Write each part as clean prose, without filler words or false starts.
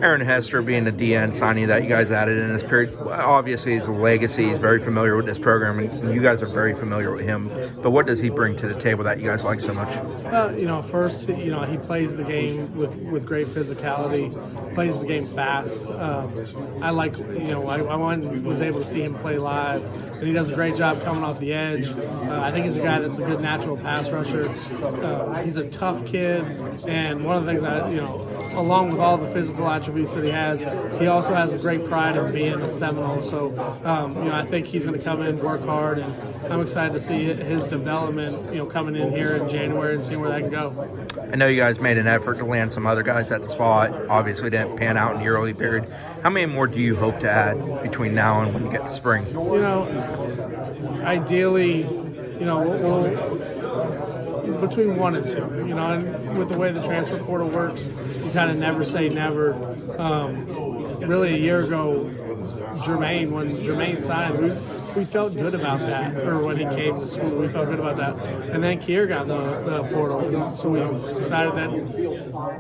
Aaron Hester being the DN signing that you guys added in this period, obviously he's a legacy. He's very familiar with this program, and you guys are very familiar with him. But what does he bring to the table that you guys like so much? First, he plays the game with great physicality, plays the game fast. I was able to see him play live, and he does a great job coming off the edge. I think he's a guy that's a good natural pass rusher. He's a tough kid, and one of the things that, along with all the physical attributes that he also has a great pride in being a Seminole. So, I think he's going to come in, work hard, and I'm excited to see his development, coming in here in January and seeing where that can go. I know you guys made an effort to land some other guys at the spot. Obviously didn't pan out in the early period. How many more do you hope to add between now and when you get to spring? Ideally, we'll between 1 and 2, and with the way the transfer portal works, you kind of never say never. Really, a year ago, when Jermaine signed, we felt good about that, or when he came to school, we felt good about that. And then Kier got the portal, so we decided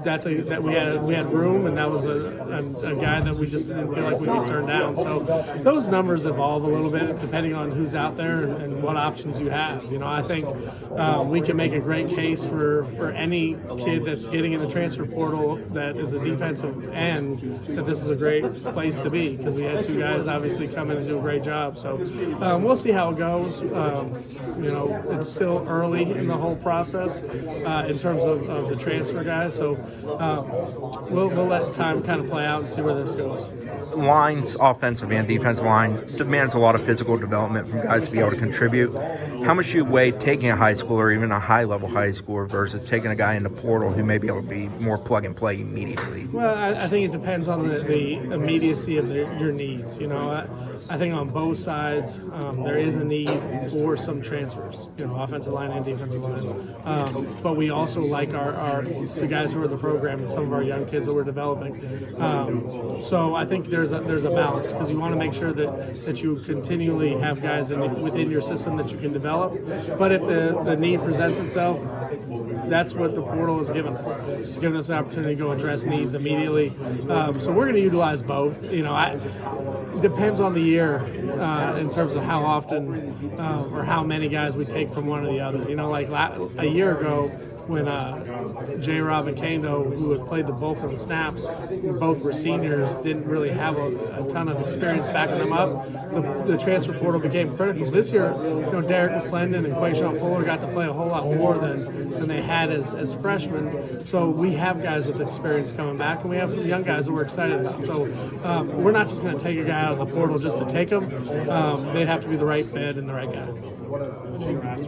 that we had room, and that was a guy that we just didn't feel like we could turn down. So those numbers evolve a little bit depending on who's out there and what options you have. I think we can make a great case for any kid that's getting in the transfer portal that is a defensive end, that this is a great place to be, because we had 2 guys obviously come in and do a great job. So we'll see how it goes. It's still early in the whole process in terms of the transfer guys. So we'll let time kind of play out and see where this goes. Lines, offensive and defensive line, demands a lot of physical development from guys to be able to contribute. How much do you weigh taking a high schooler or even a high-level high schooler versus taking a guy in the portal who may be able to be more plug-and-play immediately? Well, I think it depends on the immediacy of your needs. I think on both sides there is a need for some transfers, offensive line and defensive line. But we also like the guys who are in the program and some of our young kids that we're developing. So I think there's a balance, because you want to make sure that you continually have guys within your system that you can develop. But if the need presents itself, that's what the portal has given us. It's given us the opportunity to go address needs immediately. So we're going to utilize both. It depends on the year in terms of how often or how many guys we take from one or the other. Like a year ago, when J-Rob and Kando, who had played the bulk of the snaps, both were seniors, didn't really have a ton of experience backing them up, the transfer portal became critical. This year, Derek McClendon and Quayshawn Fuller got to play a whole lot more than they had as freshmen. So we have guys with experience coming back, and we have some young guys that we're excited about. So we're not just going to take a guy out of the portal just to take him. They'd have to be the right fit and the right guy.